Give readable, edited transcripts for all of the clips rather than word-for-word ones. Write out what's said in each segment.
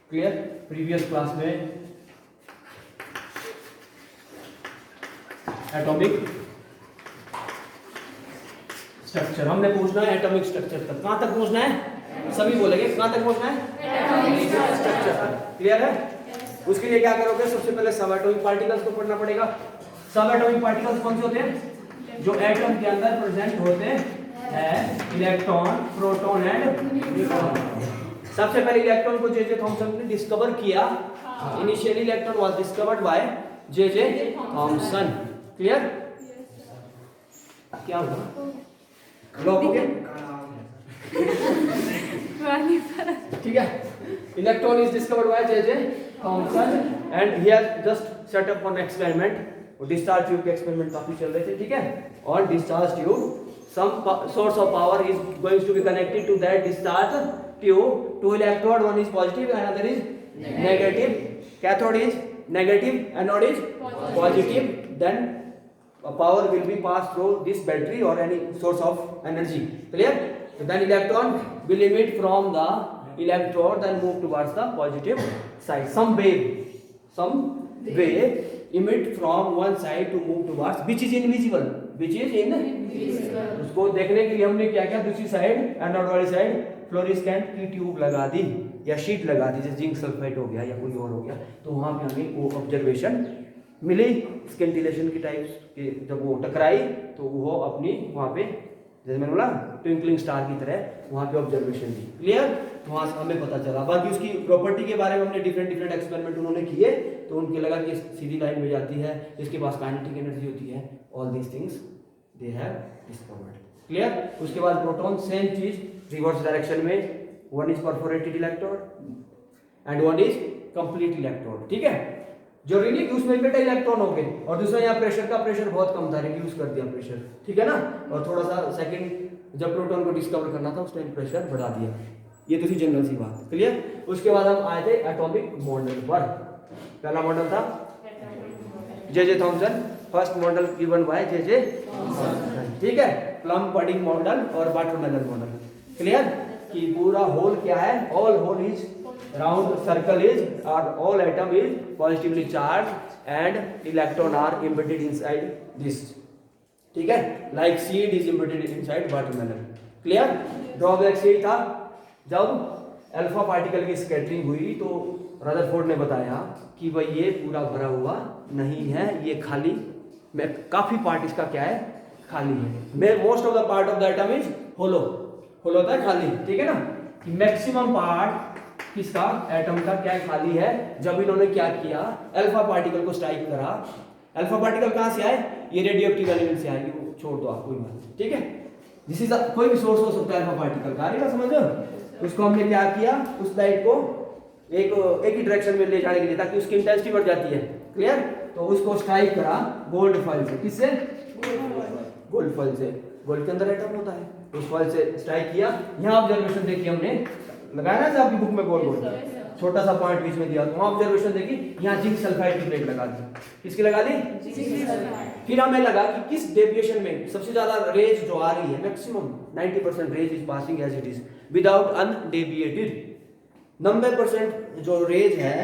Clear. Previous class में atomic structure हमने पूछना है, एटॉमिक स्ट्रक्चर तक कहां तक पूछना है, सभी बोलेंगे कहां तक पूछना है, एटॉमिक स्ट्रक्चर। क्लियर है। उसके लिए क्या करोगे, सबसे पहले सब एटॉमिक पार्टिकल्स को पढ़ना पड़ेगा। सब एटॉमिक पार्टिकल्स कौन से होते हैं, जो एटम के अंदर प्रेजेंट होते हैं इलेक्ट्रॉन, प्रोटॉन एंड न्यूट्रॉन। सबसे पहले इलेक्ट्रॉन को जे थॉमसन ने डिस्कवर किया। Initially electron was discovered by J Thompson. Clear. क्या हुआ, लॉक हो गया, ठीक है। Electron is discovered by J Thomson and he has just set up one experiment. Discharge tube के एक्सपेरिमेंट काफी चल रहे थे, ठीक है। और discharge tube some source of power is going to be connected to that discharge tube. Two electrode, one is positive and another is negative. Cathode is negative, anode is positive. Then power will be passed through this battery or any source of energy. Clear. So then electron will emit from the electrode and move towards the positive side. Some wave emit from one side to move towards which is invisible. उसको देखने के लिए हमने क्या किया, दूसरी side anode वाली side fluorescent की ट्यूब लगा दी या शीट लगा दी, जैसे जिंक सल्फाइड हो गया या कोई और हो गया। तो वहां पे हमें वो ऑब्जर्वेशन मिली स्कैंटिलेशन की टाइप्स के। जब वो टकराई तो वो अपनी वहां पे जैसे मैंने बोला ट्विंकलिंग स्टार की तरह वहां पे ऑब्जर्वेशन दी। क्लियर। तो वहां से हमें पता चला। बाकी उसकी प्रॉपर्टी के बारे में हमने डिफरेंट एक्सपेरिमेंट उन्होंने किए, तो उनके लगा कि सीधी लाइन में जाती है, इसके पास काइनेटिक एनर्जी होती है। All these things they have discovered. Clear. उसके बाद प्रोटॉन सेम चीज रिवर्स डायरेक्शन में, one is perforated electrode and one is complete electrode, ठीक है। जो रिलीज उसमें बेटा इलेक्ट्रॉन हो गए और दूसरा यहाँ प्रेशर बहुत कम था, रिड्यूस कर दिया प्रेशर, ठीक है ना। और थोड़ा सा सेकंड जब प्रोटॉन को डिस्कवर करना था उस टाइम प्रेशर बढ़ा दिया। ये तो थी जनरल सी बात। क्लियर। उसके बाद हम आए थे एटॉमिक मॉडल पर। पहला मॉडल था J Thomson, first model given by J Thomson, ठीक है। प्लम पडिंग मॉडल और वाटरमेलन मॉडल। क्लियर। कि पूरा होल क्या है, all whole is round, circle is और all atom is positively charge and electron are embedded inside this, ठीक है। Like seed is embedded inside watermelon. Clear. Drawback से ही था, जब अल्फा पार्टिकल की स्कैटरिंग हुई तो रदरफोर्ड ने बताया कि भाई ये पूरा भरा हुआ नहीं है, ये खाली में काफी पार्ट इसका क्या है, खाली है। Most of the part of the atom is hollow होता है, खाली, ठीक है ना। कि मैक्सिमम पार्ट किसका, एटम का क्या खाली है। जब इन्होंने क्या किया, अल्फा पार्टिकल को स्ट्राइक करा। अल्फा पार्टिकल कहां से आए, ये रेडियो एक्टिव एलिमेंट से आएंगे, वो छोड़ दो आप, कोई बात, ठीक है। दिस इज कोई भी सोर्स हो सकता है अल्फा पार्टिकल का, ना समझो। उसको हमने क्या किया, उस लाइट को एक ही डायरेक्शन में ले जाने के लिए, ताकि उसकी इंटेंसिटी बढ़ जाती है। क्लियर। तो उसको स्ट्राइक करा गोल्ड फॉइल से। किससे, गोल्ड फॉइल से। गोल्ड के अंदर एटम होता है, उस फॉइल से स्ट्राइक किया। यहाँ ऑब्जर्वेशन देखी हमने, लगाया ना आपकी बुक में गोल छोटा सा पॉइंट बीच में दिया, तो वहां ऑब्जर्वेशन देखी, यहाँ जिंक सल्फाइड की प्लेट लगा दी। किसकी लगा दी, फिर हमें लगा कि किस डेविएशन में सबसे ज्यादा रेज जो आ रही है, maximum 90% rays is passing as it is without undeviated. 90% जो रेज है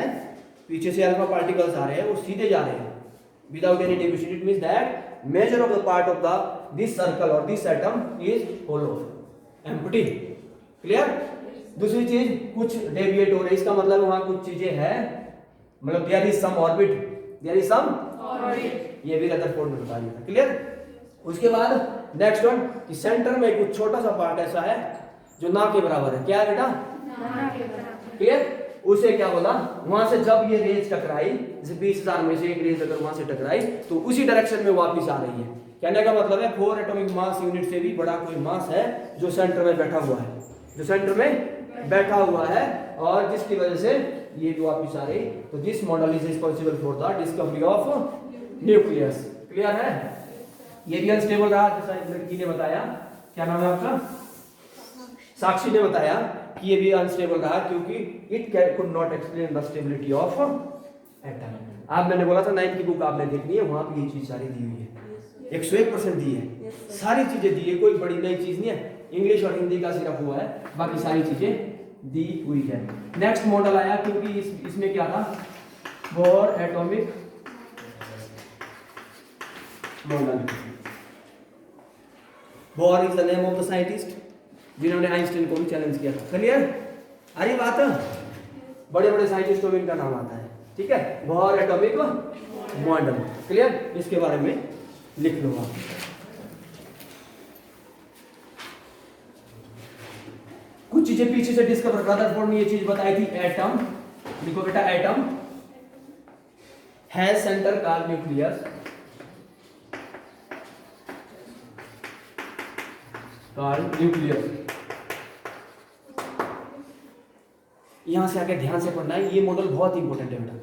पीछे से अल्फा पार्टिकल्स आ रहे हैं, वो सीधे जा रहे हैं without any deviation. It means that major of the part of the this circle और this atom is hollow, empty. Clear. दूसरी चीज, कुछ डेविएट हो रहे, इसका मतलब वहां कुछ चीजें हैं, मतलब देयर इज सम ऑर्बिट, ये भी रदरफोर्ड ने बता दिया। क्लियर। उसके बाद नेक्स्ट वन कि सेंटर में कुछ छोटा सा पार्ट ऐसा है जो ना के बराबर है। क्या है बेटा, क्लियर। उसे क्या बोला, वहां से जब ये रेज टकराई, जैसे 20,000 में से एक रेज अगर वहां से टकराई तो उसी डायरेक्शन में वापस आ रही है। कहने का मतलब है 4 एटॉमिक मास यूनिट से भी बड़ा कोई मास है जो सेंटर में बैठा हुआ है, और जिसकी वजह से ये भी वापस आ रही। तो this model is responsible for the discovery of nucleus. Clear है। ये भी अनस्टेबल रहा, जैसा लड़की ने बताया, क्या नाम है आपका, साक्षी ने बताया कि ये भी अनस्टेबल रहा क्योंकि it could not explain the stability of atom. आप मैंने बोला था 9th की बुक आपने देखनी है, वहां पे ये चीज सारी दी हुई है, 101% दी है, सारी चीजें दी है, कोई बड़ी नई चीज नहीं है। इंग्लिश और हिंदी का सिर्फ हुआ है, बाकी सारी चीजें दी हुई है। नेक्स्ट मॉडल आया, क्योंकि इसमें क्या था, bore atomic model. Bore is the name of the scientist जिन्होंने आइंस्टाइन को भी चैलेंज किया था। क्लियर? अरे बात, बड़े बड़े साइंटिस्टों में इनका नाम आता है, ठीक है। Bore atomic model, clear? इसके बारे में लिख लो आप। कुछ चीजें पीछे से डिस्कवर, रदरफोर्ड ने ये चीज बताई थी, एटम, लिखो बेटा, atom has centre called nucleus, called nucleus. यहां से आके ध्यान से पढ़ना है, ये मॉडल बहुत इंपॉर्टेंट है बेटा।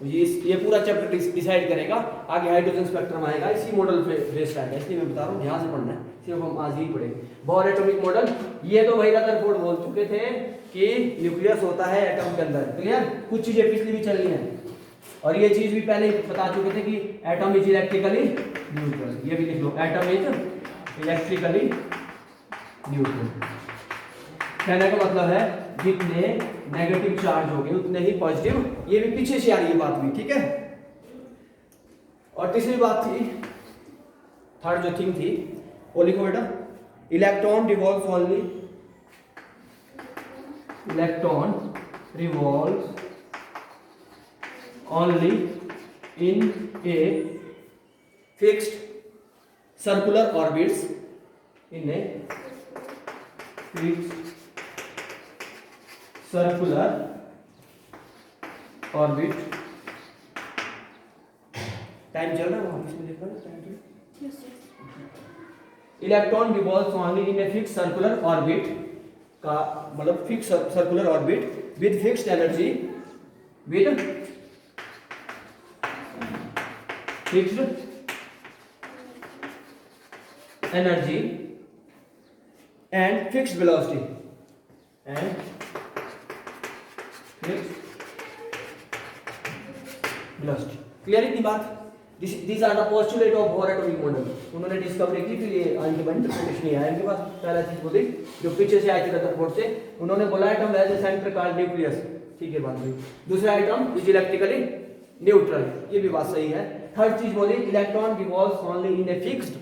ये पूरा चैप्टर डिसाइड करेगा, आगे हाइड्रोजन स्पेक्ट्रम आएगा, इसी मॉडल पे बेस्ड आएगा, इसलिए मैं बता रहा हूँ ध्यान से पढ़ना है, सिर्फ हम आज ही पढ़ेंगे। बोर एटॉमिक मॉडल, ये तो भाई रदरफोर्ड बोल चुके थे कि न्यूक्लियस होता है एटम के अंदर, क्लियर? कुछ चीजें पिछली भी चली हैं, और ये चीज भी पहले बता चुके थे कि एटम इज इलेक्ट्रिकली न्यूट्रल, ये भी लिख लो, एटम इज इलेक्ट्रिकली न्यूट्रल। कहने का मतलब है जितने नेगेटिव चार्ज हो गए उतने ही पॉजिटिव, ये भी पीछे से आ रही है बात भी, ठीक है। और तीसरी बात थी, थर्ड जो थिंग थी वो लिखो बेटा, electron revolves only, electron revolves only in a fixed circular orbits, in a fixed circular orbit. Time चल रहा है वहां, इसमें लिखा है electron revolves only in a fixed circular orbit, का मतलब fixed circular orbit with fixed energy, with fixed energy and fixed velocity, and velocity। Clear इतनी बात? These are the postulate of Bohr atomic model। उन्होंने discovery की, फिर ये interpretation नहीं आया इनके पास। पहला चीज बोली जो पीछे से आई थी रदरफोर्ड से, उन्होंने बोला atom has a centre called nucleus, ठीक है बात हुई। दूसरा आइटम इज इलेक्ट्रिकली न्यूट्रल, ये भी बात सही है। थर्ड चीज बोली electron revolves only in a fixed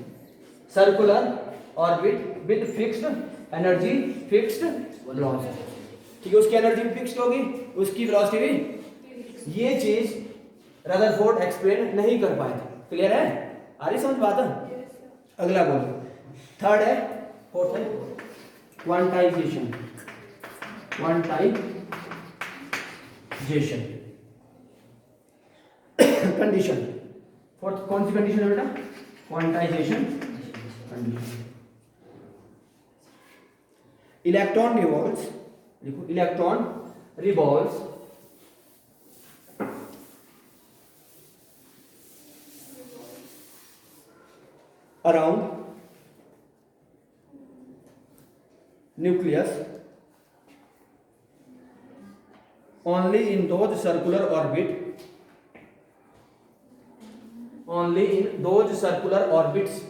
circular orbit with fixed energy, fixed velocity, ठीक है। उसकी एनर्जी भी फिक्स्ड होगी, उसकी वेलोसिटी भी। ये चीज रदरफोर्ड एक्सप्लेन नहीं कर पाए थे, क्लियर है? आ रही समझ बात है? अगला बोलो, थर्ड है, फोर्थ है क्वांटाइजेशन, क्वांटाइजेशन कंडीशन। फोर्थ कौन सी कंडीशन है बेटा? Quantization condition. इलेक्ट्रॉन रिवॉल्व्स, देखो electron revolves around nucleus only in those circular orbit, only in those circular orbits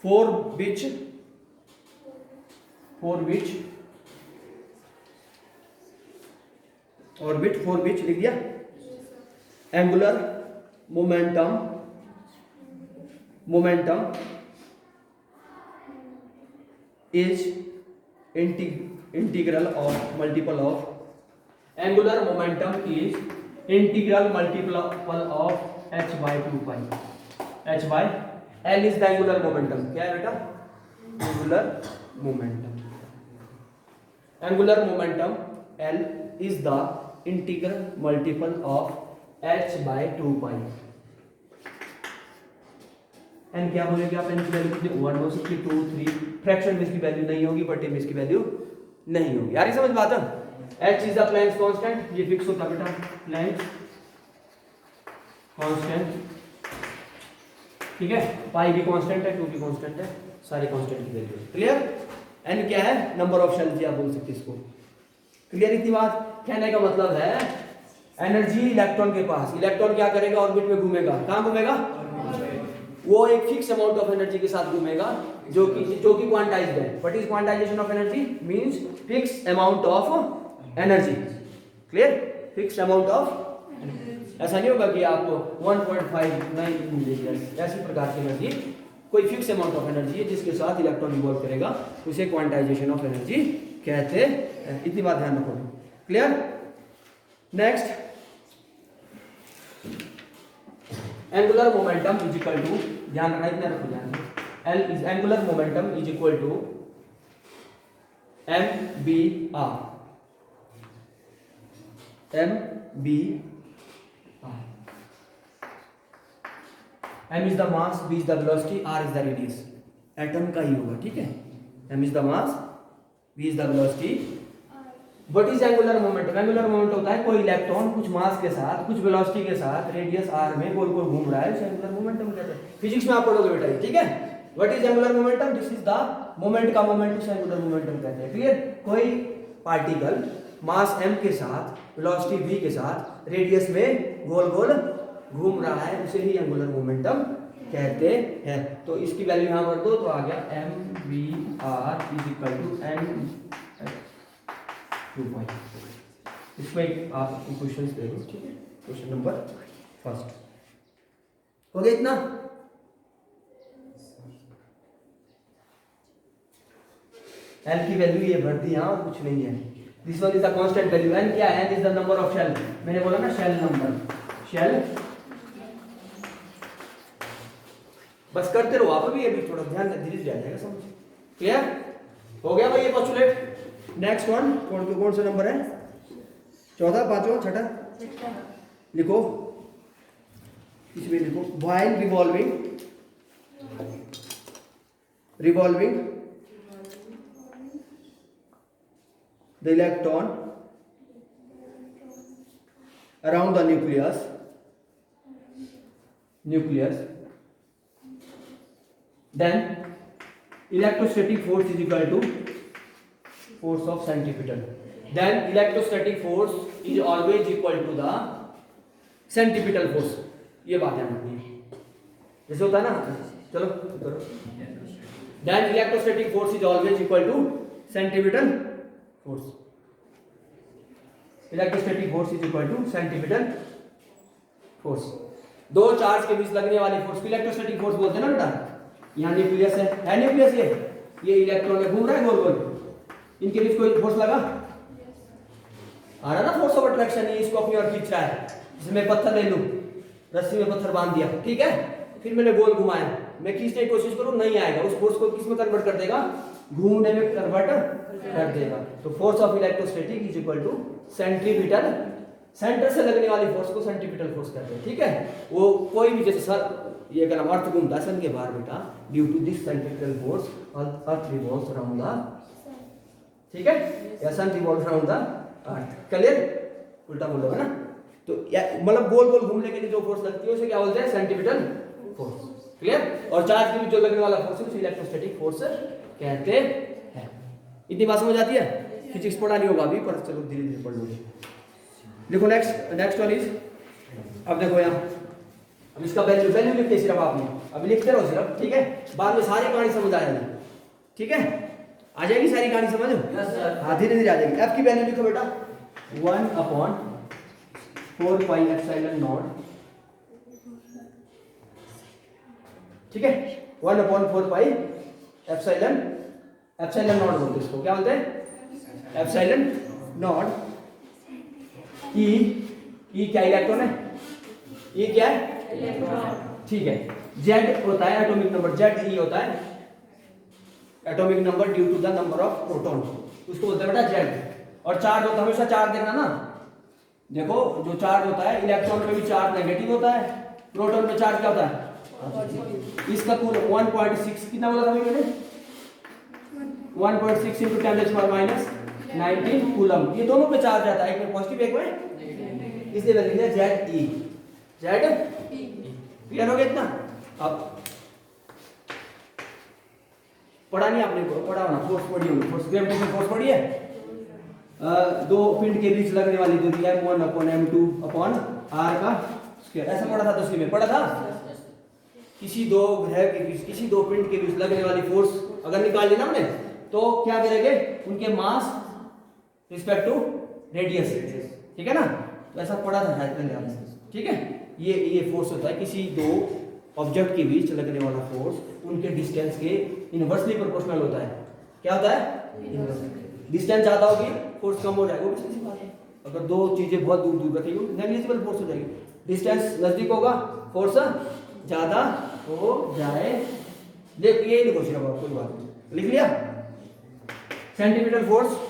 for which orbit, for which लिख दिया, angular momentum is integral of multiple of, angular momentum is integral multiple of h by 2 pi, h by l is the angular momentum। क्या है बेटा? angular momentum l is the integral multiple of h by 2 pi। N क्या बोलेंगे आप? N की value कितनी? 1 हो सकती है, 2 3, फ्रैक्शन में इसकी वैल्यू नहीं होगी, बटे में इसकी वैल्यू नहीं होगी। यार ये समझ बात है? h is the Planck's constant, ये फिक्स होता बेटा, प्लैंक्स कांस्टेंट, ठीक है। पाई भी कांस्टेंट है, 2 भी कांस्टेंट है, सारे कांस्टेंट की वैल्यू। क्लियर? एन क्या है? नंबर ऑफ शेल्स आप बोल सकते इसको। क्लियर इतनी बात? कहने का मतलब है एनर्जी इलेक्ट्रॉन के पास, इलेक्ट्रॉन क्या करेगा? ऑर्बिट में घूमेगा। कहां घूमेगा? वो एक फिक्स अमाउंट ऑफ एनर्जी के साथ घूमेगा जो कि क्वांटाइज्ड है। What is quantization of energy? Means fix amount of energy. Clear? Fix amount of, ऐसा नहीं होगा कि आपको 1.5 मिलेगी, ऐसी प्रकार की एनर्जी, कोई फिक्स अमाउंट ऑफ एनर्जी है जिसके साथ इलेक्ट्रॉन रिवॉल्व करेगा, उसे क्वांटाइजेशन ऑफ एनर्जी कहते हैं। इतनी बात ध्यान रखो। Clear? Next, angular momentum is equal to, ध्यान रखना, इतना रखो ध्यान, L is angular momentum is equal to M B R. M B R, M is the mass, B is the velocity, R is the radius. Atom का ही होगा, ठीक है। M is the mass, B is the velocity. What is angular momentum? Angular moment होता है कोई electron कुछ मास के साथ, कुछ वेलोसिटी के साथ रेडियस आर में गोल गोल घूम रहा है, उसे एंगुलर मोमेंटम कहते हैं। फिजिक्स में आप पढ़ोगे बेटा ये, ठीक है। What is angular momentum? This is the moment का मोमेंट, उसे एंगुलर मोमेंटम कहते हैं। क्लियर? कोई पार्टिकल मास m के साथ वेलोसिटी v के साथ रेडियस में गोल गोल घूम रहा है, उसे ही एंगुलर मोमेंटम कहते हैं। तो इसकी वैल्यू यहां भर दो तो आ गया mvr is equal to n 2 point. इसमें आप क्वेश्चंस दे दो, ठीक है। क्वेश्चन नंबर फर्स्ट हो गया इतना। एल की वैल्यू ये भर दी, यहाँ कुछ नहीं है। This one is the constant value. N क्या है? N is the number of shell. मैंने बोला ना शेल नंबर, शेल। बस करते रहो आप, अभी अभी थोड़ा ध्यान धीरे धीरे आ जाएगा समझ। क्लियर हो गया भाई ये पोस्टुलेट। नेक्स्ट वन कौन सा नंबर है? चौथा, पांचवा, छठा? लिखो, इसमें लिखो, while revolving the electron around the nucleus then electrostatic force is equal to force of centripetal. Then electrostatic force is always equal to the centripetal force. ये बात ध्यान रखनी, जैसे होता है ना, चलो करो। Then electrostatic force is always equal to centripetal force. Electrostatic force is equal two centimetre force. दो चार्ज के बीच लगने वाली फोर्स को इलेक्ट्रोस्टैटिक फोर्स बोलते हैं ना बेटा। यहाँ न्यूक्लियस है न्यूक्लियस, ये इलेक्ट्रॉन में घूम रहा है गोल गोल, इनके बीच कोई फोर्स लगा आ रहा ना, फोर्स ऑफ अट्रैक्शन। ये इसको अपनी ओर खींच रहा है। जैसे मैं पत्थर ले लूं, रस्सी में पत्थर बांध दिया, ठीक है, फिर मैंने गोल घुमाया, मैं खींचने की कोशिश करूं, नहीं आएगा। उस फोर्स को किस में कन्वर्ट कर देगा? घूमने में कन्वर्ट कर देगा। तो force of electrostatic is equal to centripetal, centre से लगने वाली फोर्स को सेंट्रीपिटल फोर्स कहते हैं, ठीक है। वो कोई भी, जैसे सर ये क्या नाम, अर्थ घूमता है सन के बाहर बेटा, due to this centripetal force earth revolves around the, ठीक है, या sun revolves around the earth. Clear? उल्टा बोल रहा है ना। तो मतलब गोल गोल घूमने के लिए जो फोर्स लगती है उसे क्या बोलते हैं? Centripetal force. क्लियर? और चार्ज के बीच जो लगने वाला फोर्स है उसे इलेक्ट्रोस्टैटिक फोर्स कहते हैं। इतनी बात समझ आती है? फिजिक्स पढ़ा नहीं होगा अभी, पर चलो धीरे धीरे पढ़ लो। देखो नेक्स्ट वन इज, अब देखो यहाँ, अब इसका वैल्यू लिखते सिर्फ आपने, अभी लिखते रहो सिर्फ, ठीक है। बाद में सारी कहानी समझ आ जाएगी, ठीक है। आ जाएगी सारी कहानी समझ? हाँ, धीरे धीरे आ जाएगी। एफ की वैल्यू लिखो बेटा, 1/4 पाई एप्सिलॉन नॉट, ठीक है। 1/4 पाई एप्सिलॉन नॉट बोलते इसको, क्या बोलते हैं? Epsilon not. ई क्या इलेक्ट्रॉन है? ई क्या है? इलेक्ट्रॉन, ठीक है। जेड होता है एटॉमिक नंबर, जेड ई होता है atomic number due to the number of proton, उसको बोलते हैं बेटा जेड। और चार्ज होता है, हमेशा चार्ज देखना ना, देखो जो चार्ज होता है, इलेक्ट्रॉन पे भी चार्ज नेगेटिव होता है, प्रोटॉन पे चार्ज क्या होता है? इसका कुल 1.6 कितना बोला था मैंने? 1.6 into 10⁻⁻19 कूलम। ये दोनों पे चार्ज आता है, एक में पॉजिटिव एक में, इसलिए वैल्यू है जेड ई। जेड क्लियर हो गया इतना? अब पढ़ा नहीं आपने? पढ़ा होना, फोर्स पढ़ी होगी, फोर्स ग्रेविटेशनल फोर्स पढ़ी है। दो पिंड के बीच लगने वाली दूरी m1/m2/r का स्क्वायर, ऐसा पढ़ा था तो में पढ़ा था। किसी दो ग्रह के बीच, किसी दो पिंड के बीच लगने वाली फोर्स अगर निकाल लेना हमने, तो क्या करेंगे, उनके मास रिस्पेक्ट टू रेडियस, ठीक है ना। तो ऐसा पढ़ा था शायद पहले आपने, ठीक है। ये फोर्स होता है किसी दो ऑब्जेक्ट के बीच लगने वाला फोर्स उनके डिस्टेंस के इनवर्सली प्रोपोर्शनल होता है। क्या होता है, डिस्टेंस ज्यादा होगी फोर्स कम हो जाएगा, वो भी सीधी बात है। अगर दो चीजें बहुत दूर दूर रखेंगे नेग्लिजिबल फोर्स हो जाएगी, डिस्टेंस नजदीक होगा फोर्स ज्यादा हो जाए। देख ये लिखो सिर्फ आप, कोई बात नहीं, लिख लिया। सेंटीमीटर फोर्स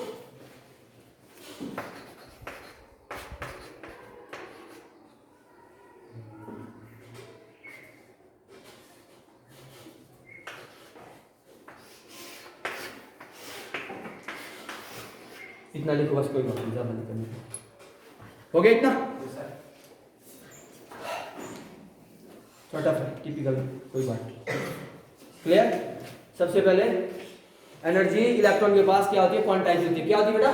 इतना लिखो बस, कोई बात नहीं, ज्यादा नहीं करना। हो गया इतना, छोटा सा टिपिकल, कोई बात नहीं, क्लियर। सबसे पहले एनर्जी इलेक्ट्रॉन के पास क्या होती है, क्वांटाइज होती है। क्या होती है बेटा,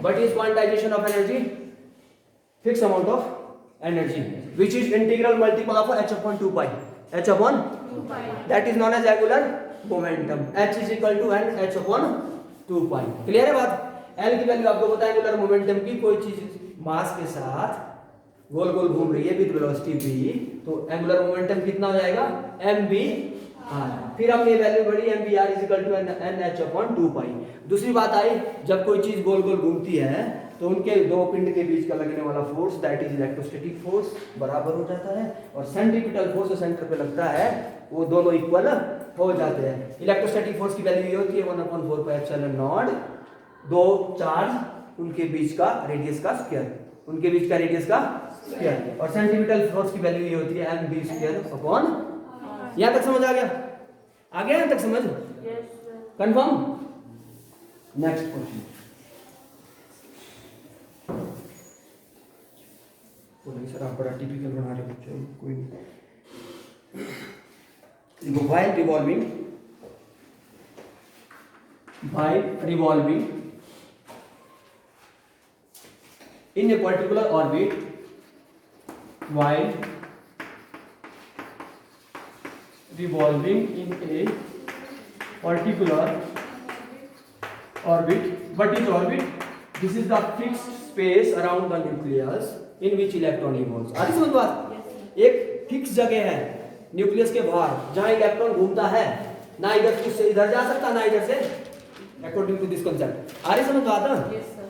what is quantization of energy, fix amount of energy which is integral multiple of h upon 2 pi, h upon 2 pi, that is known as angular momentum, h is equal to n h upon 2 pi। Clear है बात। L की value आपको पता है angular momentum की, कोई चीज मास के साथ गोल गोल घूम रही है विद वेलोसिटी v, तो एंगुलर मोमेंटम कितना हो जाएगा, mv r। फिर हमने वैल्यू बढ़ी mv r is equal to n h upon 2 pi। दूसरी बात आई, जब कोई चीज गोल गोल घूमती है तो उनके दो पिंड के बीच का लगने वाला force that is electrostatic force बराबर हो जाता है, और सेंट्रीपिटल फोर्स जो सेंटर पे लगता है वो दोनों इक्वल हो जाते हैं। इलेक्ट्रोस्टैटिक फोर्स की वैल्यू ये होती है 1/4 pi epsilon नॉट, दो चार्ज उनके बीच का रेडियस का स्क्वायर, उनके बीच का रेडियस का स्क्वायर, और सेंटीमीटर फोर्स की वैल्यू ये होती है mv स्क्वायर अपॉन। यहां तक समझ आ गया, आ गया यहां तक समझ, कंफर्म। नेक्स्ट क्वेश्चन, बोलेंगे सर आप बड़ा टिपिकल बना रहे बच्चों, कोई नहीं। while revolving in a particular orbit, while revolving in a particular orbit, what is orbit, this is the fixed space around the nucleus in which electron revolves। आगे समझ बात, एक फिक्स जगह है न्यूक्लियस के बाहर जहां इलेक्ट्रॉन घूमता है, ना इधर से इधर जा सकता ना इधर से, अकॉर्डिंग टू दिस कांसेप्ट। आगे समझ बात ना,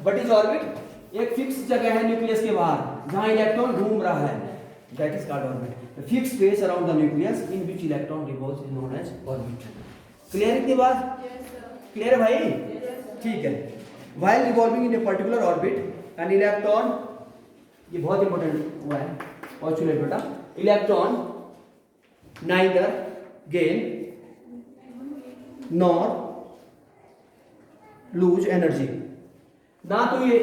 व्हाट इज ऑर्बिट, एक फिक्स जगह है न्यूक्लियस के बाहर जहां इलेक्ट्रॉन घूम रहा है, that is called orbit. The fixed space around the nucleus in which electron revolves is known as orbit. Clear इतनी बात, क्लियर है भाई, ठीक है। while revolving in a particular orbit an electron, ये बहुत इंपॉर्टेंट हुआ है, ऑस्किलेट बेटा, electron neither gain nor lose energy, ना तो ये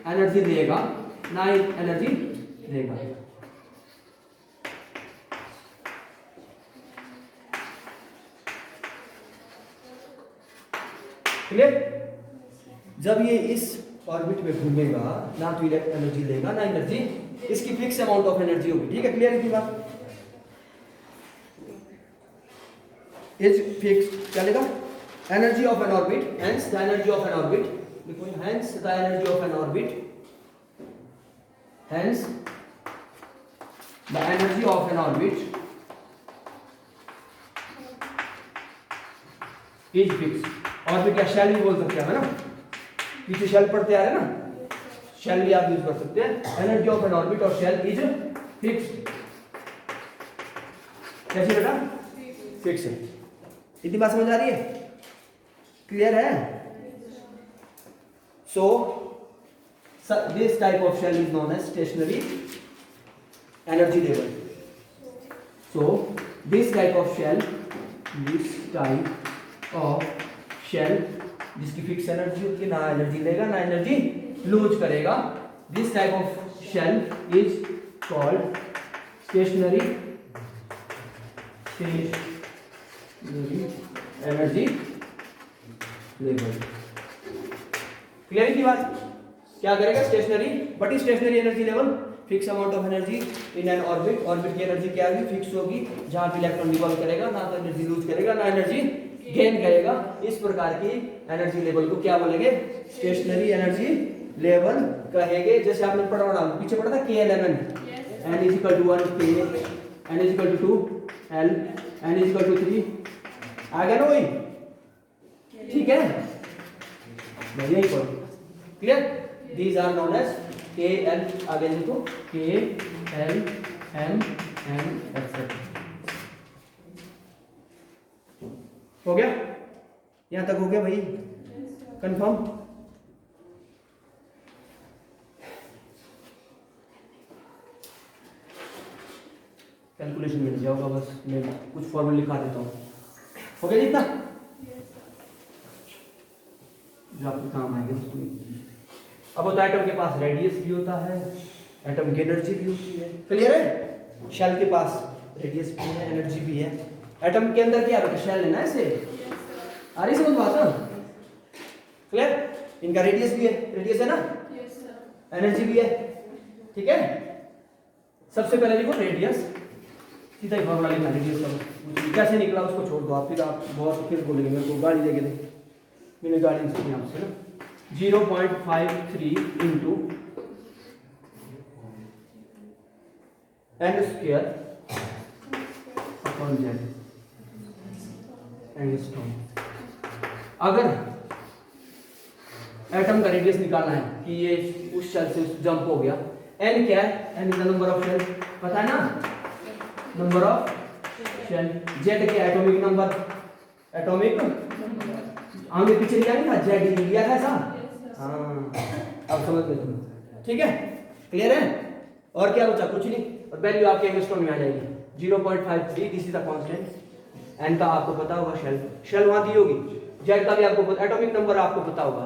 एनर्जी देगा ना ये एनर्जी देगा। क्लियर, जब ये इस ऑर्बिट में घूमेगा ना तो एनर्जी लेगा ना एनर्जी, इसकी फिक्स अमाउंट ऑफ एनर्जी होगी, ठीक है। क्लियर है बात, इज फिक्स्ड चलेगा। Energy of an orbit, hence the energy of an orbit, देखो hence the energy of an orbit, hence the energy of an orbit is fixed. Orbit या shell भी बोल सकते हैं ना, पीछे शेल पढ़ते आ रहे हैं ना, शेल भी आप यूज कर सकते हैं। एनर्जी ऑफ एन ऑर्बिट और शेल इज फिक्स्ड। कैसे बेटा, फिक्स है। इतनी बात समझ आ रही है, क्लियर है। So this type of shell is known as stationary energy level. So this type of shell, this type of shell जिसकी फिक्स एनर्जी होती है, ना एनर्जी लेगा ना एनर्जी लूज करेगा, this type of shell is called stationary energy level. Clear की बात, क्या करेगा stationary, but stationary energy level fix amount of energy in an orbit, orbit की एनर्जी क्या होगी, फिक्स होगी, जहां पे इलेक्ट्रॉन रिवॉल्व करेगा ना तो एनर्जी लूज करेगा ना एनर्जी गेन करेगा। इस प्रकार की एनर्जी लेवल को क्या बोलेंगे, स्टेशनरी एनर्जी लेवल कहेंगे। जैसे आपने पढ़ा होगा, पीछे पढ़ा था KLMN, n is equal to 1 K, n is equal to 2 L, n is equal to 3, आ गया ना वही, ठीक है, बढ़िया ही पढ़ो, clear. These are known as KL, आगे देखो KL M N etc। हो गया, यहां तक हो गया भाई, कंफर्म। कैलकुलेशन मिल जाओगा, बस मैं कुछ फॉर्मूला लिखा देता हूँ, हो गया जितना जो आपके काम आएंगे। अब होता है एटम के पास रेडियस भी होता है, एटम की एनर्जी भी होती है, क्लियर है। शेल के पास रेडियस भी है, एनर्जी भी है। एटम के अंदर क्या है, शेल है ना, ऐसे आ रही समझ बात, क्लियर। इनका रेडियस भी है, रेडियस है ना, एनर्जी भी है, ठीक है। सबसे पहले लिखो रेडियस, सीधा ही फॉर्मूला लिखना रेडियस का, कैसे निकला उसको छोड़ दो आप, फिर आप बहुत फिर बोलेंगे मेरे को गाड़ी लेके दे, मैंने गाड़ी नहीं आपसे ना। 0.53 into n square upon z angstrom. अगर एटम का रेडियस निकालना है कि ये उस शेल से जंप हो गया, n क्या है, n is the number of shell, पता है ना, नंबर ऑफ शेल। z क्या, एटॉमिक नंबर, एटॉमिक, हमने पीछे लिया नहीं था, z लिया था ऐसा, हाँ अब समझ गए तुम, ठीक है, क्लियर है। और क्या बचा, कुछ नहीं, और वैल्यू आपके एंगस्ट्रॉम में आ जाएगी 0.53, this is the constant. N का आपको पता होगा, शेल वहां दी होगी, जेड का भी आपको पता, एटॉमिक नंबर आपको पता होगा,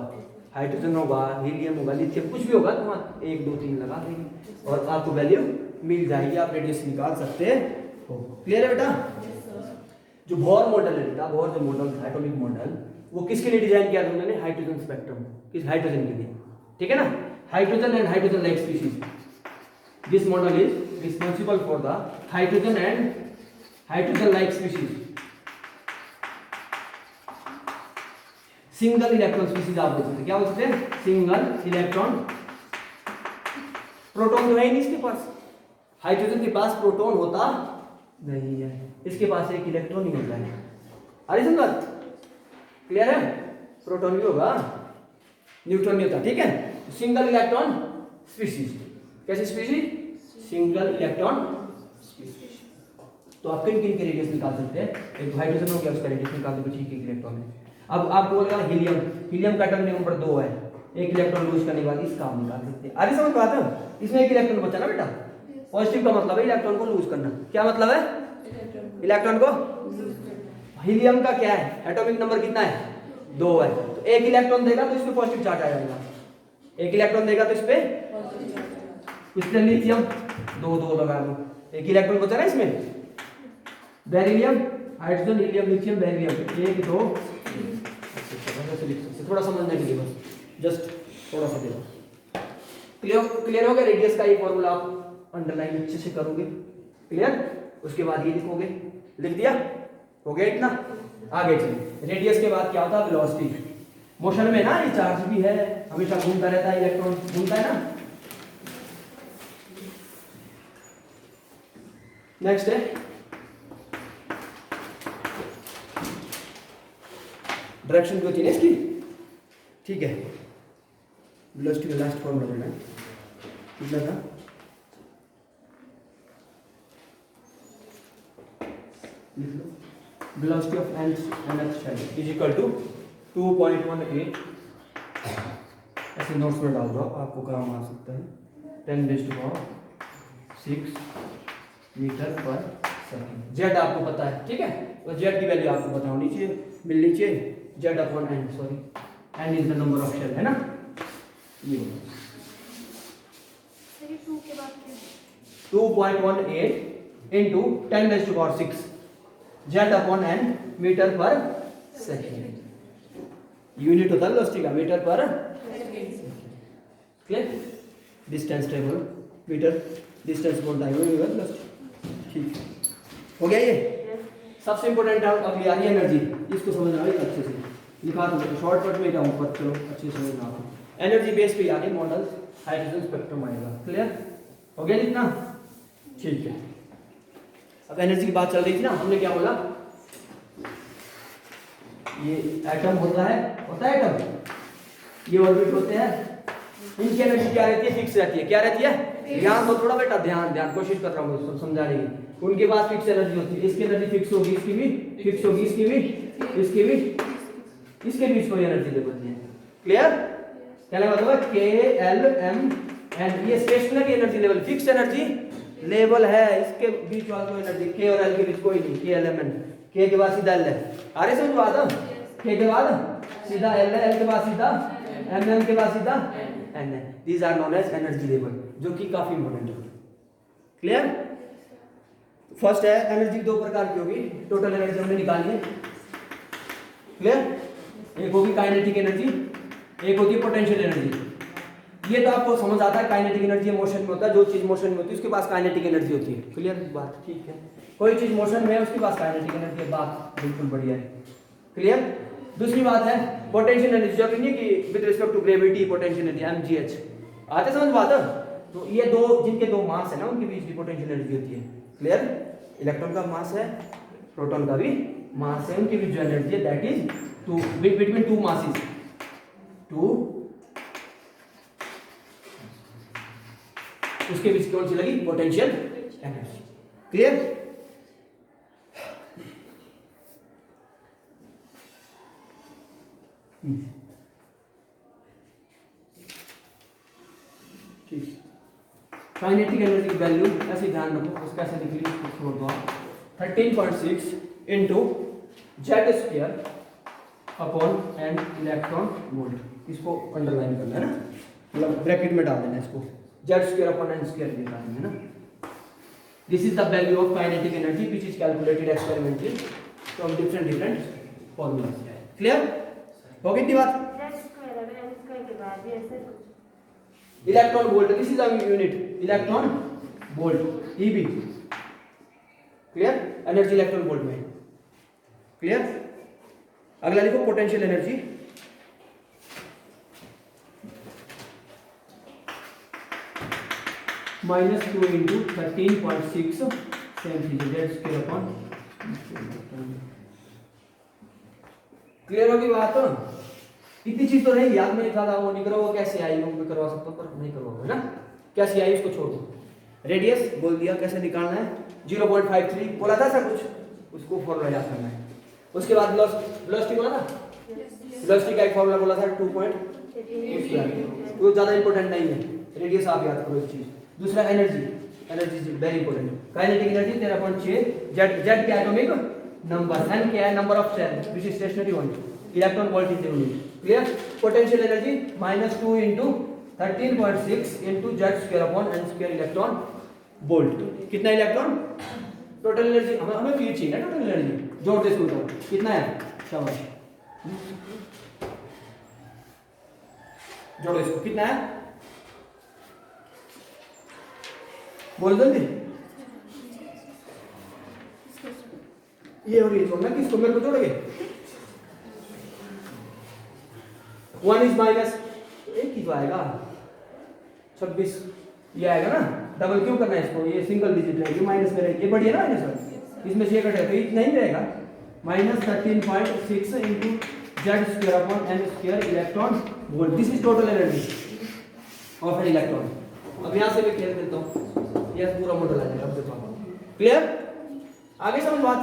हाइड्रोजन होगा, हीलियम होगा, लिथियम, कुछ भी होगा तो वहां 1 2 3 लगा देंगे और आपको वैल्यू मिल जाएगी, आप रेडियस निकाल सकते हो, क्लियर है बेटा। जो बोर मॉडल है बेटा, बोर जो मॉडल था, एटॉमिक मॉडल, वो किसके लिए डिजाइन किया था उन्होंने, हाइड्रोजन स्पेक्ट्रम, किस, हाइड्रोजन के लिए, ठीक है ना, hydrogen and hydrogen like species. This model is responsible for the hydrogen and hydrogen like species. Single electron species आप बोल सकते, क्या बोल सकते, सिंगल इलेक्ट्रॉन। प्रोटॉन तो है ही नहीं इसके पास, हाइड्रोजन के पास प्रोटॉन होता नहीं है, इसके पास एक इलेक्ट्रॉन ही होता है, अरे समझ, क्लियर है। प्रोटॉन भी होगा, न्यूट्रॉन नहीं होता, ठीक है। सिंगल इलेक्ट्रॉन स्पीशीज, कैसे स्पीशीज, सिंगल इलेक्ट्रॉन स्पीशीज। तो आप किन किन के रेडियस निकाल सकते हैं, एक हाइड्रोजन हो गया, उसका रेडियस निकाल दो, ठीक है, इलेक्ट्रॉन है। अब आपको बोलेगा हीलियम, हीलियम का एटम नंबर 2 है, एक इलेक्ट्रॉन लूज करने के बाद इसका आप निकाल सकते हैं, अरे समझ बात है। इसमें एक इलेक्ट्रॉन बचा ना बेटा, पॉजिटिव का मतलब है इलेक्ट्रॉन को लूज करना, क्या मतलब है, इलेक्ट्रॉन को। हीलियम का क्या है, एटॉमिक नंबर कितना है, 2 है, तो एक इलेक्ट्रॉन देगा तो इसमें पॉजिटिव चार्ज आ जाएगा, एक इलेक्ट्रॉन देगा तो इस पे, इसलिए लिथियम 2 2 लगा दो, एक इलेक्ट्रॉन बचा ना इसमें। Beryllium, hydrogen, helium, lithium, beryllium, 1 2, थोड़ा समझने के लिए बस, जस्ट थोड़ा सा देखो, क्लियर हो गया। रेडियस का ये फॉर्मूला आप अंडरलाइन अच्छे से करोगे, क्लियर। उसके बाद ये लिखोगे, लिख दिया, हो गया इतना। आगे चलिए, रेडियस के बाद क्या होता है, वेलोसिटी। मोशन में ना, ये चार्ज भी है, हमेशा घूमता रहता है, इलेक्ट्रॉन घूमता है ना। नेक्स्ट है डायरेक्शन भी होती है ना इसकी, ठीक है। वेलोसिटी का लास्ट फॉर्मूला बोलना है, कितना था, लिख लो, velocity of nth shell is equal to 2.18, ऐसे नोट्स में डाल दो, आपको काम आ सकता है, 10⁻⁶ मीटर पर सेकंड। जेड आपको पता है, ठीक है, तो जेड की वैल्यू आपको पता होनी चाहिए, मिलनी चाहिए, z upon n, sorry n is the number of shell, है ना, ये 2.18 into 10⁻⁶ z upon n metre per second, unit होता है वेलोसिटी का, metre per second, clear. Distance table metre distance बोल रहा है। ठीक हो गया ये। सबसे इंपॉर्टेंट अगली आ रही है एनर्जी, इसको समझना है अच्छे से, लिखा तो शॉर्टकट में जाऊँ पर चलो अच्छे से समझना। एनर्जी बेस पे आगे मॉडल हाइड्रोजन स्पेक्ट्रम आएगा। क्लियर हो गया जितना? ठीक है। अब एनर्जी की बात चल रही थी ना, हमने क्या बोला, ये एटम होता है एटम, ये ऑर्बिट होते हैं, इनकी एनर्जी क्या रहती है? फिक्स रहती है। क्या रहती है? ध्यान दो थोड़ा बेटा, ध्यान कोशिश कर रहा हूँ इसको समझाने की। उनके पास फिक्स एनर्जी होती है, इसकी एनर्जी फिक्स होगी, इसकी भी फिक्स होगी, इसकी भी, इसके बीच कोई एनर्जी लेवल नहीं है। क्लियर? कहने का मतलब के एल एम एन, ये stationary energy level, fix energy level है, इसके बीच वाला कोई एनर्जी के और एल के बीच कोई नहीं। के एल एम एन, के के बाद सीधा एल है, आ रहे समझ बात? के बाद सीधा एल है, एल के बाद सीधा एम, एम के बाद सीधा एन है। These are known as energy level, जो कि काफी इंपॉर्टेंट है। क्लियर? फर्स्ट है एनर्जी दो प्रकार की होगी, टोटल एनर्जी हमने निकाली है। क्लियर? एक होगी काइनेटिक एनर्जी, एक होती है पोटेंशियल एनर्जी। ये तो आपको समझ आता है, काइनेटिक एनर्जी मोशन में होता है, जो चीज मोशन में होती है उसके पास काइनेटिक एनर्जी होती है। क्लियर बात? ठीक है। कोई चीज मोशन में है उसके पास काइनेटिक एनर्जी है, बात बिल्कुल बढ़िया है। क्लियर? दूसरी बात है पोटेंशियल एनर्जी, जो कि with respect to gravity potential energy mgh, आते समझ बात? तो ये दो, जिनके दो मास है ना, उनके बीच की पोटेंशियल एनर्जी होती है। क्लियर? इलेक्ट्रॉन का मास है, प्रोटॉन का भी मास है, उनके बीच जो एनर्जी है that is to between two masses, two, उसके बीच कौन सी लगी? Potential energy. क्लियर? ठीक। काइनेटिक एनर्जी की वैल्यू ऐसे ध्यान रखो, उसका ऐसे लिख लीजिए, छोड़ दो 13.6 into z square upon n electron volt. इसको अंडरलाइन करना है ना, मतलब ब्रैकेट में डाल देना इसको, z square upon n square निकालना है ना। This is the value of kinetic energy which is calculated experimentally from different formulas. Clear हो गई बात? Electron volt, this is our unit, electron volt EB. Clear? Energy electron volt में। Clear? अगला लिखो potential energy, -2 into 13.6 same चीज Z square upon. Clear होगी बात? इतनी चीज तो नहीं याद में, ज्यादा वो नहीं करो, वो कैसे आई वो भी करवा सकते हो पर नहीं करवाओगे ना। कैसे आई उसको छोड़ दो। रेडियस बोल दिया, कैसे निकालना है? 0.53 बोला था सब कुछ, उसको फॉर्मूला याद करना है। उसके बाद वेलोसिटी बोला था, वेलोसिटी का एक फॉर्मूला बोला था 2.2, वो ज्यादा इंपॉर्टेंट नहीं है, रेडियस आप याद करो इस चीज। दूसरा energy, energy very important. Kinetic energy 13.6, z z क्या एटॉमिक नंबर, एन क्या है? Number of shell which is stationary only, electron volt is unit. Clear? Potential energy -2 into 13.6 into z square upon n square electron volt. कितना electron? Total energy हमें ये चाहिए ना, total energy जोड़ दे इसको, कितना है? शाबाश, जोड़ो इसको, कितना है? बोल जल्दी। ये और ये जोड़ना, किसको? मेरे को जोड़ोगे? 1 इज माइनस, एक ही तो आएगा 26, ये आएगा ना। डबल क्यों करना है इसको? ये सिंगल डिजिट रहेगी, माइनस में रहेगी, ये बढ़िया ना माइनस, इसमें से ये कटेगा तो इतना ही रहेगा। -13.6 into z square upon n square electron volt. This is total energy of an electron. अब यहाँ से मैं खेल देता हूँ, यह पूरा मॉडल आ जाएगा। अब देखो, क्लियर? आगे समझ बात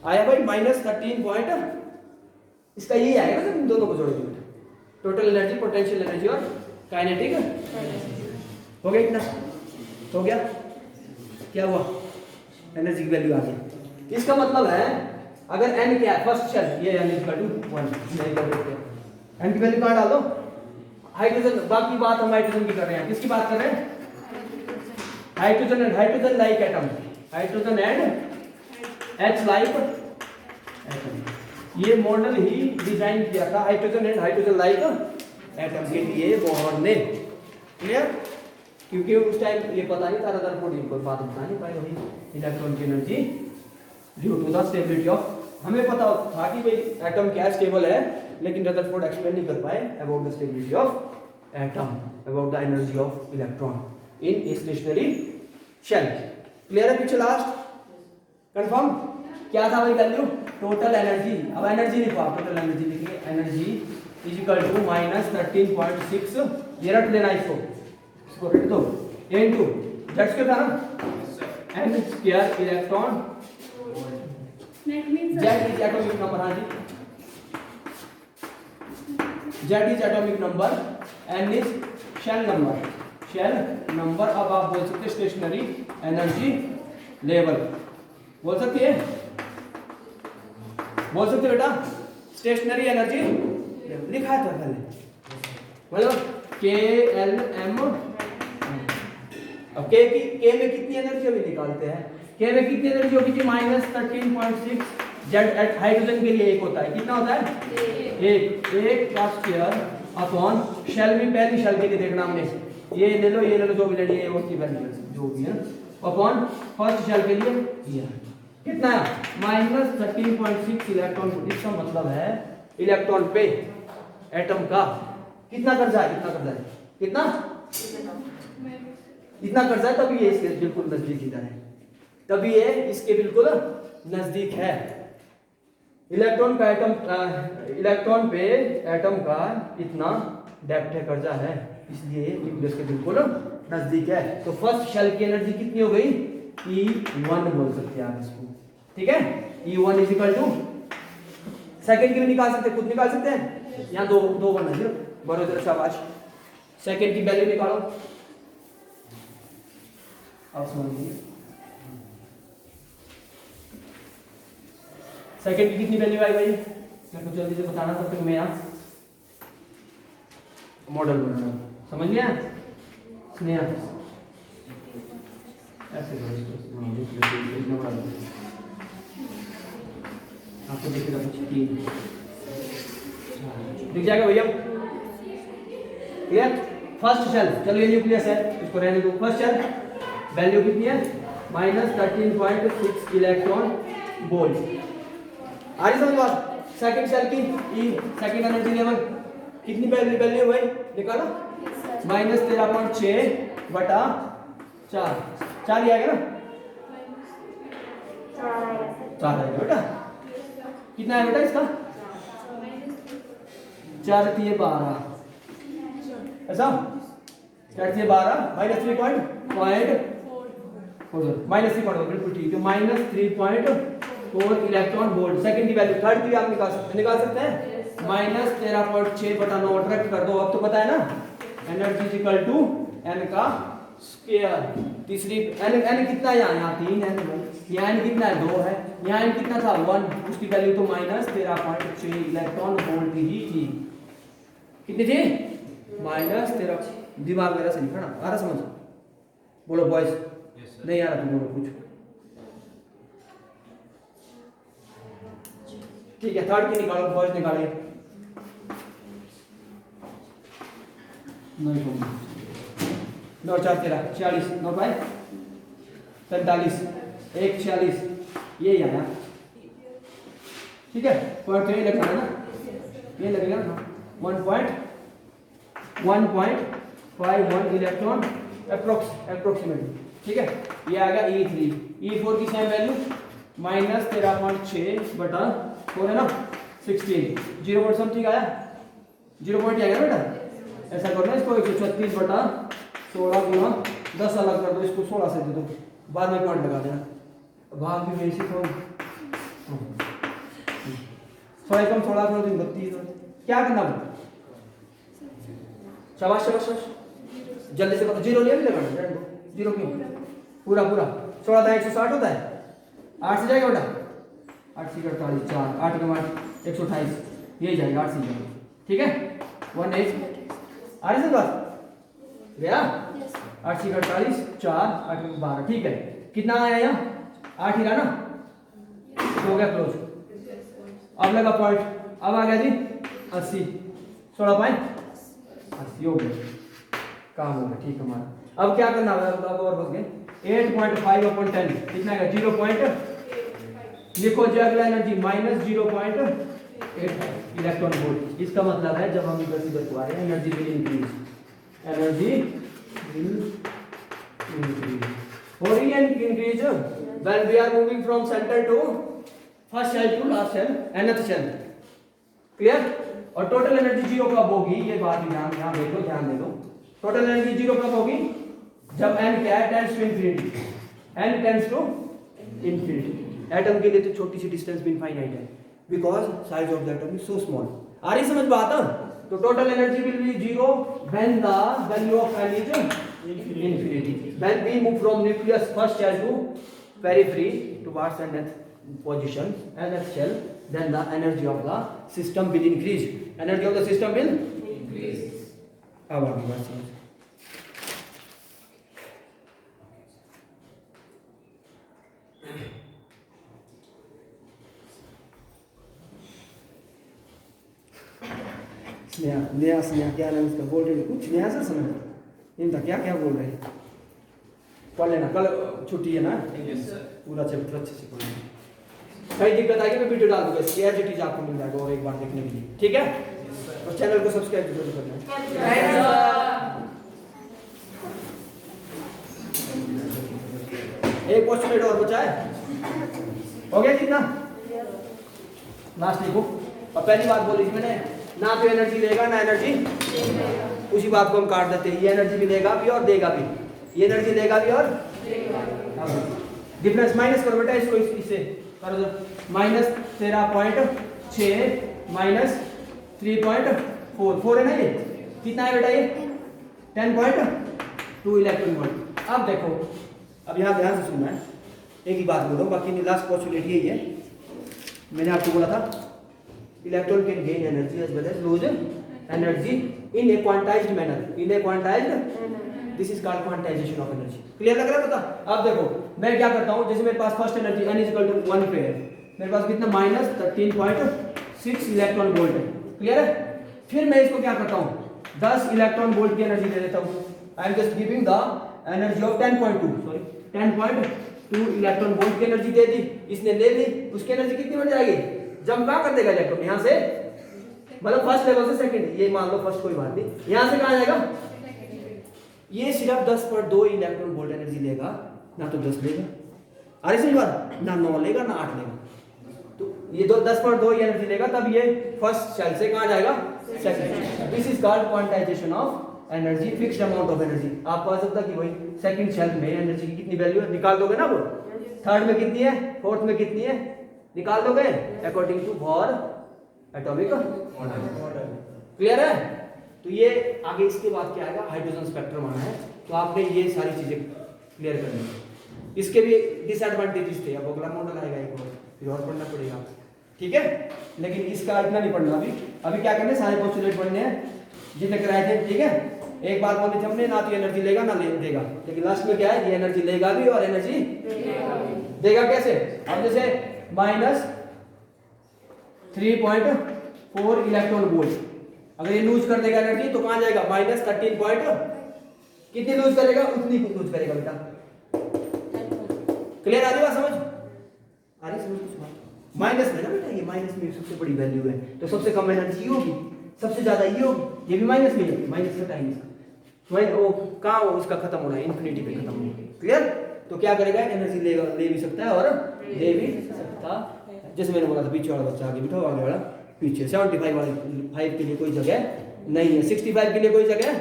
आया भाई? -13 पॉइंट, इसका यही आएगा ना, इन दोनों को जोड़ोगे, टोटल एनर्जी, पोटेंशियल एनर्जी और काइनेटिक हो गया। इतना हो गया? क्या हुआ? एनर्जी की वैल्यू आ गई। इसका मतलब है अगर n क्या है? फर्स्ट शेल, ये n = 1 नहीं कर देते, n की वैल्यू कहां डाल दो? हाइड्रोजन, बाकी बात हम हाइड्रोजन की कर रहे हैं, किसकी बात कर रहे हैं? Hydrogen and hydrogen like atom, hydrogen and H like atom. ये मॉडल ही डिजाइन किया था hydrogen and hydrogen like atom के लिए बोहर ने। क्लियर? क्योंकि उस टाइम ये पता नहीं था, रदरफोर्ड कोई बात बता नहीं पाए वही इलेक्ट्रॉन की energy due to the stability of. हमें पता था कि भाई एटम क्या स्टेबल है, लेकिन रदरफोर्ड एक्सप्लेन नहीं कर पाए about the stability of atom, about the energy of electron in a stationary shell. Clear है? पीछे लास्ट कंफर्म क्या था भाई वैल्यू? Total energy. अब एनर्जी लिखो आप, टोटल एनर्जी लिखिए, energy is equal to minus 13.6, ये रट लेना इसको रट दो, इनटू जेड स्क्वायर था ना, n square electron, Z is atomic number, हाँ जी Z is atomic number, n is shell number, shell number. अब आप बोल सकते स्टेशनरी एनर्जी लेवल, बोल सकते हैं, बोल सकते बेटा स्टेशनरी एनर्जी लिखा है तो पहले, मतलब के एल एम। अब के में कितनी एनर्जी अभी निकालते हैं, के में कितनी एनर्जी होगी जी? माइनस 13.6। जेड एट हाइड्रोजन के लिए एक होता है, कितना होता है? एक का स्क्वायर अपॉन शेल में, पहली शेल के लिए देखना हमने, ये ले लो ये ले लो, जो भी ले लिए वो की वैल्यू जो भी है, अपॉन फर्स्ट शेल के लिए ये कितना है? Minus 13.6 electron. इसका मतलब है इलेक्ट्रॉन पे एटम का कितना कर्जा है? कितना कर्जा है? कितना? इतना कर्जा है, तभी ये इसके बिल्कुल नजदीक इधर है, तभी ये इसके बिल्कुल नजदीक है। इलेक्ट्रॉन का एटम, इलेक्ट्रॉन पे एटम का इतना डेप्थ है, कर्जा है, इसलिए न्यूक्लियस के बिल्कुल नजदीक है। तो फर्स्ट शेल की एनर्जी कितनी हो गई? E1 बोल सकते हैं आप इसको, ठीक है? E1 is equal to, second की भी निकाल सकते हैं, खुद निकाल सकते हैं, यहाँ दो वन है, बरोबर, शाबाश। सेकंड की वैल्यू निकालो आप, समझिए सेकंड की कितनी वैल्यू आई भाई? मेरे को जल्दी से बताना, तब तक मैं यहाँ मॉडल बना रहा हूँ, समझ लिया? स्नेहा ऐसे आपको दिखेगा कुछ दिख जाएगा भैया, क्लियर? फर्स्ट शेल, चलो ये न्यूक्लियस है, इसको रहने दो। फर्स्ट शेल वैल्यू कितनी है? Minus 13.6 electron volt. आ रही समझ बात? सेकंड शेल की सेकंड एनर्जी लेवल कितनी वैल्यू हुई निकालो? माइनस 13.6 बटा 4 ही आएगा ना? 4 आएगा बेटा। कितना है बेटा इसका? 4 3 12, ऐसा 4 3 12 माइनस 3.4 बिल्कुल ठीक है, माइनस 3.4 इलेक्ट्रॉन वोल्ट। सेकंड की वैल्यू, थर्ड की आप निकाल सकते हैं, माइनस 13.6 बटा 9, डायरेक्ट कर दो, अब तो पता है ना, एनर्जी इक्वल टू एन का स्क्वायर। तीसरी एन कितना है? यहाँ 3 है, यहाँ एन कितना है? 2 है, यहाँ एन कितना था? 1, उसकी वैल्यू तो माइनस 13.6 इलेक्ट्रॉन वोल्ट ही थी। कितनी थी? माइनस 13। दिमाग मेरा से लिखा ना, आ रहा समझ? बोलो बॉयज, नहीं आ रहा तुम बोलो कुछ, ठीक है? थर्ड की निकालो, बॉयज निकालिए। 9 4 13 46, 9 बाय 45, 1 46, ये आया, ठीक है? पॉइंट ये लगना है ना, ये लगेगा ना 1.51 इलेक्ट्रॉन अप्रोक्सीमेटली, ठीक है? ये आ गया E3। E4 की सेम वैल्यू माइनस 13.6 बटा 4 है ना, 16, 0 पॉइंट समथिंग आया, 0 पॉइंट आएगा बेटा। ऐसा करो ना, इसको 136 बटा 16 गुना 10 अलग कर दो, इसको 16 से दे दो, बाद में पॉइंट लगा देना। भाग भी मेरे से थोड़ा 16 कम 16 करो 32, क्या करना? शाबाश शाबाश शाबाश, जल्दी से बताओ। 0 ले लेगा, 0 क्यों? पूरा 16 था 160 होता है, 8 से जाएगा बेटा, 8 से 48, 4 8 का 128, ये जाएगा 8 से जाएगा, ठीक है? 18 आ रही बात गया, 8 से 48, 4 8 में 12, ठीक है? कितना आया यहाँ? 8 ही रहा ना, हो गया क्लोज। अब लगा पॉइंट, अब आ गया जी 80, 16 पॉइंट 80 हो गया। काम हो गया, ठीक हमारा। अब क्या करना है, अब और बच गए 8.5/10 कितना है 0. लिखो जो अगला एनर्जी -0.85 इलेक्ट्रॉन वोल्ट। इसका मतलब है जब हम इधर इधर को आ रहे हैं energy will increase, energy will increase. हो रही है increase when we are moving from centre to first shell to last shell nth shell. Clear? और टोटल एनर्जी जीरो कब होगी, ये बात ध्यान यहाँ देखो, ध्यान दे लो। टोटल एनर्जी जीरो कब होगी, जब n क्या है tends to infinity, n tends to infinity. Atom के लिए तो छोटी सी डिस्टेंस भी इनफाइनाइट है, because size of the atom is so small. आ रही समझ बात? तो total energy will be zero when the value of n is infinity. When we move from nucleus first shell to periphery towards nth position, nth shell, then the energy of the system will increase. Energy of the system will increase. अब आगे बात समझ। स्नेहा क्या नाम इसका बोल रहे कुछ नया सा समझ इनका क्या क्या बोल रहे हैं। पढ़ लेना, कल छुट्टी है ना, पूरा चैप्टर अच्छे से पढ़ लेना। कहीं दिक्कत आएगी मैं वीडियो डाल दूंगा, इसकी एज इट इज आपको मिल जाएगा और एक बार देखने के लिए, ठीक है? और चैनल को सब्सक्राइब जरूर करना है। एक क्वेश्चन और बचा है, हो गया कितना? लास्ट लिखो। और पहली बात बोली थी मैंने, ना तो एनर्जी लेगा ना एनर्जी, उसी बात को हम काट देते हैं। ये एनर्जी भी लेगा भी और देगा भी, ये एनर्जी लेगा भी और डिफरेंस माइनस करो बेटा, इसको इससे करो तो -13.6 -3.44 है ना, ये कितना है बेटा, ये 10.2 इलेक्ट्रॉन वोल्ट। अब देखो, अब यहाँ ध्यान से सुनना है, एक ही बात बोलो, बाकी लास्ट पॉसिबिलिटी यही है। मैंने आपको बोला था electron can gain energy as well as lose energy in a quantized manner, in a quantized, this is called quantization of energy. Clear लग रहा है? पता? अब देखो मैं क्या करता हूँ, जैसे मेरे पास फर्स्ट एनर्जी n = 1 पे है, मेरे पास कितना -13.6 इलेक्ट्रॉन वोल्ट है। क्लियर है? फिर मैं इसको क्या करता हूँ, 10 इलेक्ट्रॉन वोल्ट की एनर्जी दे देता हूँ। I am just giving the energy of 10.2 electron volt की एनर्जी दे दी, इसने ले ली, उसकी एनर्जी कितनी बढ़ जाएगी, जंप कहाँ कर देगा इलेक्ट्रॉन, यहाँ से मतलब फर्स्ट लेवल से सेकंड, ये मान लो फर्स्ट, कोई बात नहीं, यहाँ से कहाँ जाएगा, ये सिर्फ 10.2 इलेक्ट्रॉन वोल्ट एनर्जी लेगा, ना तो 10 लेगा, अरे सही बात, ना 9 लेगा ना 8 लेगा, तो ये 10.2 एनर्जी लेगा, तब ये फर्स्ट सेल से कहाँ जाएगा, second. This is called quantization of energy, fixed amount of energy. आपको आ सकता कि भाई सेकंड सेल में एनर्जी की कितनी वैल्यू है, निकाल दोगे ना वो, थर्ड में कितनी है, फोर्थ में कितनी है, निकाल दोगे according to Bohr atomic model. Clear है? तो ये आगे इसके बाद क्या आएगा, हाइड्रोजन स्पेक्ट्रम आना है, तो आपने ये सारी चीजें क्लियर करनी है। इसके भी डिसएडवांटेजेस थे, अब अगला मॉडल आएगा एक और, फिर और पढ़ना पड़ेगा, ठीक है? लेकिन इसका इतना नहीं पढ़ना अभी। अभी क्या करने, सारे पोस्टुलेट पढ़ने हैं जितने कराए थे, ठीक है? एक बात बोली थी हमने, ना तो एनर्जी लेगा ना देगा, लेकिन लास्ट में क्या है, ये एनर्जी लेगा भी और एनर्जी देगा। कैसे? अब जैसे -3.4 इलेक्ट्रॉन वोल्ट, अगर ये लूज कर देगा एनर्जी तो कहां जाएगा, -13 कितनी लूज करेगा, उतनी लूज करेगा बेटा। क्लियर आ रही बात, समझ आ रही, समझ कुछ बात। माइनस में ना बेटा, ये माइनस में सबसे बड़ी वैल्यू है, तो सबसे कम एनर्जी ये होगी, सबसे ज्यादा ये होगी, ये भी माइनस में है, माइनस का टाइम वो कहाँ उसका खत्म हो रहा है, इन्फिनिटी पे खत्म हो रहा है। क्लियर? तो क्या करेगा, एनर्जी ले भी सकता है और दे भी सकता है। जैसे मैंने बोला था, पीछे वाला बच्चा आगे बिठाओ, आगे वाला पीछे। 75 के लिए कोई जगह नहीं है, 65 के लिए कोई जगह,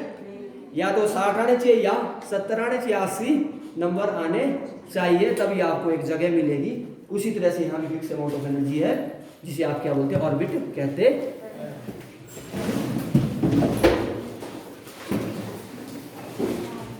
या तो 60 आने चाहिए या 70 आने चाहिए, 80 नंबर आने चाहिए, तभी आपको एक जगह मिलेगी। उसी तरह से यहाँ भी फिक्स अमाउंट ऑफ एनर्जी है, जिसे आप क्या बोलते हैं, ऑर्बिट कहते हैं।